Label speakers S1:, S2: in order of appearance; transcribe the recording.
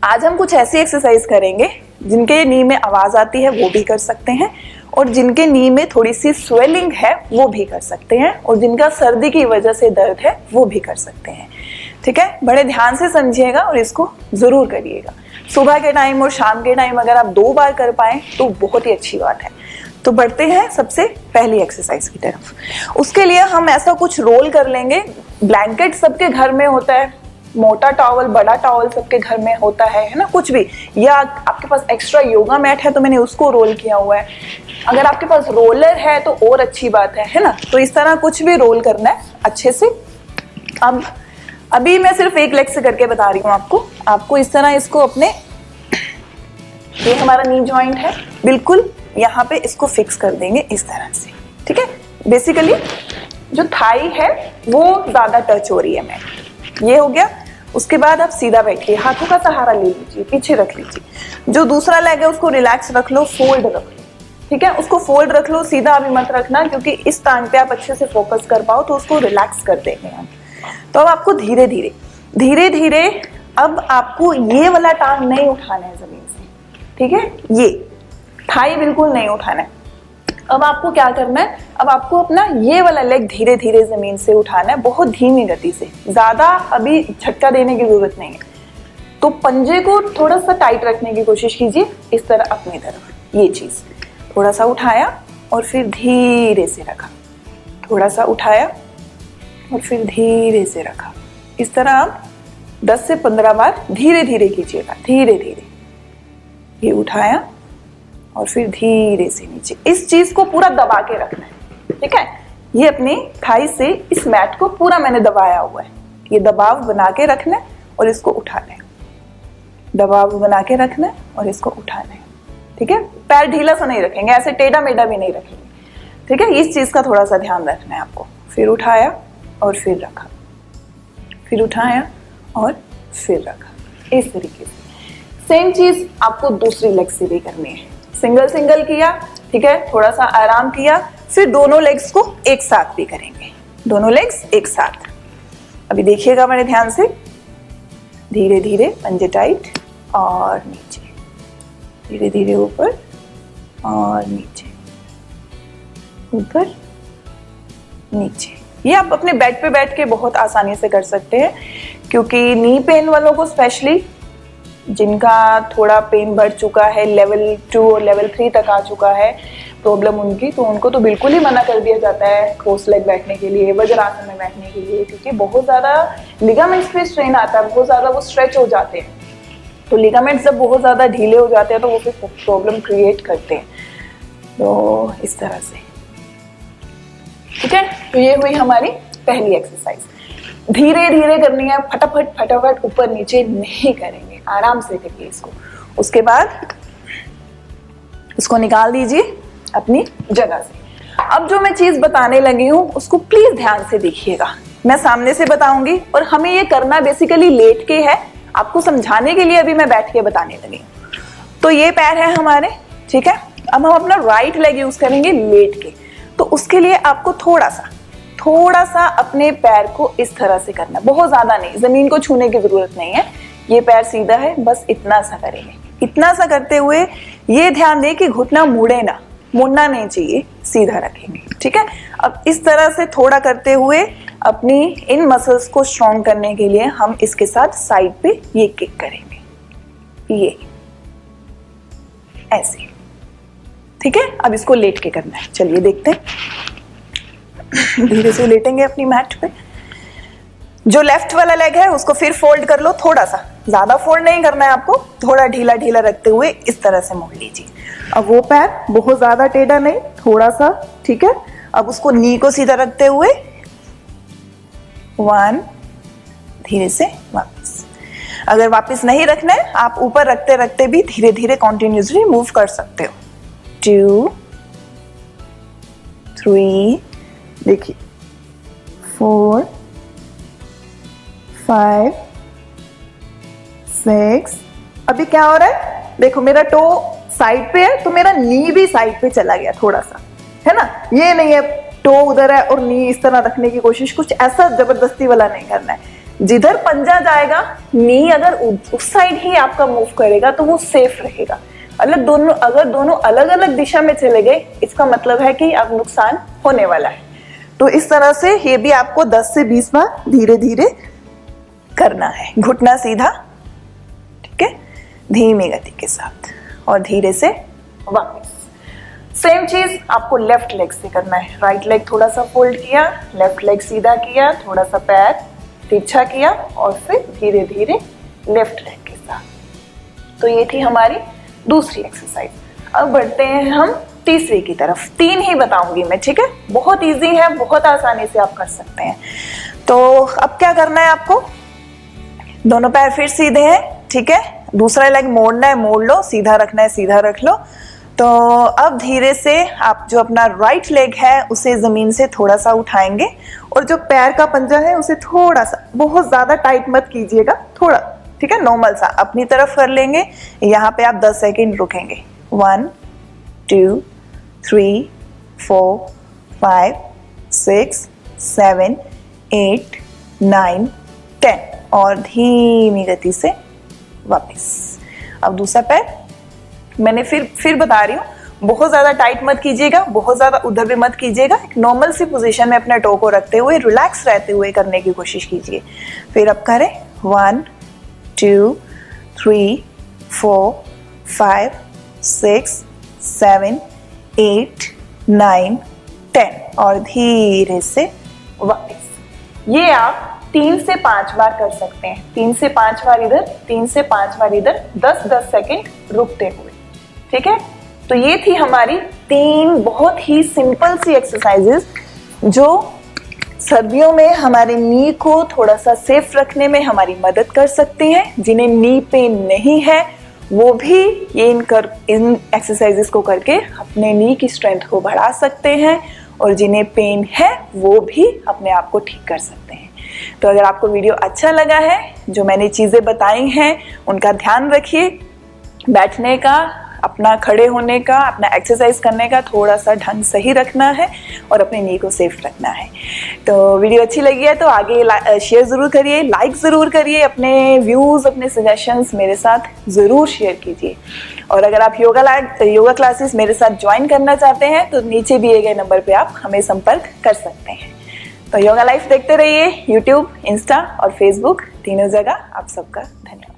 S1: आज हम कुछ ऐसी एक्सरसाइज करेंगे जिनके नी में आवाज आती है वो भी कर सकते हैं, और जिनके नी में थोड़ी सी स्वेलिंग है वो भी कर सकते हैं, और जिनका सर्दी की वजह से दर्द है वो भी कर सकते हैं। ठीक है, बड़े ध्यान से समझिएगा और इसको जरूर करिएगा। सुबह के टाइम और शाम के टाइम अगर आप 2 बार कर पाए तो बहुत ही अच्छी बात है। तो बढ़ते हैं सबसे पहली एक्सरसाइज की तरफ। उसके लिए हम ऐसा कुछ रोल कर लेंगे। ब्लैंकेट सबके घर में होता है, मोटा टॉवल, बड़ा टॉवल सबके घर में होता है ना, कुछ भी, या आपके पास एक्स्ट्रा योगा मैट है तो मैंने उसको रोल किया हुआ है। अगर आपके पास रोलर है तो और अच्छी बात है ना। तो इस तरह कुछ भी रोल करना है अच्छे से। अब अभी मैं सिर्फ एक लेग से करके बता रही हूँ आपको इस तरह इसको अपने, ये हमारा नी जॉइंट है, बिल्कुल यहाँ पे इसको फिक्स कर देंगे इस तरह से। ठीक है, बेसिकली जो थाई है वो ज्यादा टच हो रही है मैट, ये हो गया। उसके बाद आप सीधा बैठिए, हाथों का सहारा ले लीजिए, पीछे रख लीजिए। जो दूसरा लेग है उसको रिलैक्स रख लो, फोल्ड रख लो। ठीक है, उसको फोल्ड रख लो, सीधा अभी मत रखना, क्योंकि इस टांग पे आप अच्छे से फोकस कर पाओ तो उसको रिलैक्स कर देंगे हम। तो अब आपको धीरे धीरे अब आपको ये वाला टांग नहीं उठाना है जमीन से। ठीक है, ये थाई बिल्कुल नहीं उठाना है। अब आपको क्या करना है, अब आपको अपना ये वाला लेग धीरे धीरे जमीन से उठाना है, बहुत धीमी गति से, ज्यादा अभी झटका देने की जरूरत नहीं है। तो पंजे को थोड़ा सा टाइट रखने की कोशिश कीजिए, इस तरह अपनी तरफ, ये चीज थोड़ा सा उठाया और फिर धीरे से रखा, थोड़ा सा उठाया और फिर धीरे से रखा। इस तरह आप 10 से 15 बार धीरे धीरे कीजिएगा, धीरे धीरे। ये उठाया और फिर धीरे से नीचे, इस चीज को पूरा दबा के रखना है। ठीक है, ये अपनी थाई से इस मैट को पूरा मैंने दबाया हुआ है, ये दबाव बना के रखना है और इसको उठाना है, दबाव बना के रखना है और इसको उठाना है। ठीक है, पैर ढीला सा नहीं रखेंगे, ऐसे टेढ़ा मेढ़ा भी नहीं रखेंगे। ठीक है, इस चीज का थोड़ा सा ध्यान रखना है आपको। फिर उठाया और फिर रखा, फिर उठाया और फिर रखा, इस तरीके से। सेम चीज आपको दूसरी लेग से भी करनी है। सिंगल सिंगल किया, ठीक है, थोड़ा सा आराम किया, फिर दोनों लेग्स को एक साथ भी करेंगे, दोनों लेग्स एक साथ। अभी देखिएगा बड़े ध्यान से, धीरे धीरे पंजे टाइट और नीचे, धीरे धीरे ऊपर और नीचे, ऊपर नीचे। ये आप अपने बेड पे बैठ के बहुत आसानी से कर सकते हैं, क्योंकि नी पेन वालों को स्पेशली, जिनका थोड़ा पेन बढ़ चुका है, लेवल 2 और लेवल 3 तक आ चुका है प्रॉब्लम उनकी, तो उनको तो बिल्कुल ही मना कर दिया जाता है क्रॉस लेग बैठने के लिए, वज्रासन में बैठने के लिए, क्योंकि बहुत ज़्यादा लिगामेंट्स पे स्ट्रेन आता है, बहुत ज़्यादा वो स्ट्रेच हो जाते हैं। तो लिगामेंट्स जब बहुत ज़्यादा ढीले हो जाते हैं तो वो फिर प्रॉब्लम क्रिएट करते हैं। तो इस तरह से, ठीक है। तो ये हुई हमारी पहली एक्सरसाइज। धीरे धीरे करनी है, फटाफट फटाफट ऊपर नीचे नहीं करेंगे, आराम से करिए इसको। उसके बाद इसको निकाल दीजिए अपनी जगह से। अब जो मैं चीज बताने लगी हूँ उसको प्लीज ध्यान से देखिएगा। मैं सामने से बताऊंगी और हमें ये करना बेसिकली लेट के है, आपको समझाने के लिए अभी मैं बैठ के बताने लगी हूँ। तो ये पैर है हमारे, ठीक है। अब हम अपना राइट लेग यूज करेंगे लेट के। तो उसके लिए आपको थोड़ा सा अपने पैर को इस तरह से करना, बहुत ज्यादा नहीं, जमीन को छूने की जरूरत नहीं है। ये पैर सीधा है, बस इतना सा करेंगे। इतना सा करते हुए ये ध्यान दें कि घुटना मुड़े ना, मुड़ना नहीं चाहिए, सीधा रखेंगे, ठीक है। अब इस तरह से थोड़ा करते हुए अपनी इन मसल्स को स्ट्रॉन्ग करने के लिए हम इसके साथ साइड पे ये किक करेंगे, ये ऐसे, ठीक है। अब इसको लेट के करना है, चलिए देखते हैं। धीरे से लेटेंगे अपनी मैट पे। जो लेफ्ट वाला लेग है उसको फिर फोल्ड कर लो, थोड़ा सा, ज्यादा फोल्ड नहीं करना है आपको, थोड़ा ढीला ढीला रखते हुए इस तरह से मोड़ लीजिए। अब वो पैर बहुत ज्यादा टेढ़ा नहीं, थोड़ा सा, ठीक है। अब उसको नी को सीधा रखते हुए 1, धीरे से वापस। अगर वापस नहीं रखना है, आप ऊपर रखते रखते भी धीरे धीरे कॉन्टिन्यूसली मूव कर सकते हो। 2, 3, देखिए 4, 5, 6। अभी क्या हो रहा है, देखो मेरा टो साइड पे है तो मेरा नी भी साइड पे चला गया थोड़ा सा, है ना। ये नहीं है टो उधर है और नी इस तरह रखने की कोशिश, कुछ ऐसा जबरदस्ती वाला नहीं करना है। जिधर पंजा जाएगा, नी अगर उस साइड ही आपका मूव करेगा तो वो सेफ रहेगा। अगर दोनों अलग अलग दिशा में चले गए, इसका मतलब है कि अब नुकसान होने वाला है। तो इस तरह से ये भी आपको 10 से 20 बार धीरे धीरे करना है। घुटना सीधा, ठीक है, धीमी गति के साथ और धीरे से वापस। सेम चीज आपको लेफ्ट लेग से करना है। राइट लेग थोड़ा सा फोल्ड किया, लेफ्ट लेग सीधा किया, थोड़ा सा पैर तिरछा किया और फिर धीरे धीरे लेफ्ट लेग के साथ। तो ये थी हमारी दूसरी एक्सरसाइज। अब बढ़ते हैं हम तीसरी की तरफ। 3 ही बताऊंगी मैं, ठीक है, बहुत इजी है, बहुत आसानी से आप कर सकते हैं। तो अब क्या करना है आपको, दोनों पैर फिर सीधे हैं, ठीक है, दूसरा लेग मोड़ना है, मोड़ लो, सीधा रखना है, सीधा रख लो। तो अब धीरे से आप जो अपना राइट लेग है उसे जमीन से थोड़ा सा उठाएंगे और जो पैर का पंजा है उसे थोड़ा सा, बहुत ज्यादा टाइट मत कीजिएगा, थोड़ा, ठीक है, नॉर्मल सा अपनी तरफ कर लेंगे। यहाँ पे आप 10 सेकेंड रुकेंगे। 1 2 3 4 5 6 7 8 9 10 और धीमी गति से वापस। अब दूसरा पैर मैंने फिर बता रही हूँ, बहुत ज्यादा टाइट मत कीजिएगा, बहुत ज्यादा उधर भी मत कीजिएगा। एक नॉर्मल सी पोजीशन में अपने टो को रखते हुए रिलैक्स रहते हुए करने की कोशिश कीजिए। फिर अब करें 1 2 3 4 5 6 7 8 9 10 और धीरे से वापस। ये आप 3 से 5 बार कर सकते हैं। 3 से 5 बार इधर, 3 से 5 बार इधर, 10-10 सेकेंड रुकते हुए, ठीक है। तो ये थी हमारी 3 बहुत ही सिंपल सी एक्सरसाइजेस जो सर्दियों में हमारे नी को थोड़ा सा सेफ रखने में हमारी मदद कर सकती हैं। जिन्हें नी पेन नहीं है वो भी इन एक्सरसाइजेस को करके अपने नी की स्ट्रेंथ को बढ़ा सकते हैं, और जिन्हें पेन है वो भी अपने आप को ठीक कर सकते हैं। तो अगर आपको वीडियो अच्छा लगा है, जो मैंने चीज़ें बताई हैं उनका ध्यान रखिए। बैठने का, अपना खड़े होने का, अपना एक्सरसाइज करने का थोड़ा सा ढंग सही रखना है और अपने नी को सेफ रखना है। तो वीडियो अच्छी लगी है तो आगे शेयर ज़रूर करिए, लाइक ज़रूर करिए, अपने व्यूज़, अपने सजेशंस मेरे साथ ज़रूर शेयर कीजिए। और अगर आप योगा क्लासेस मेरे साथ ज्वाइन करना चाहते हैं तो नीचे दिए गए नंबर पर आप हमें संपर्क कर सकते हैं। तो योगा लाइफ देखते रहिए, यूट्यूब, इंस्टा और फेसबुक, तीनों जगह। आप सबका धन्यवाद।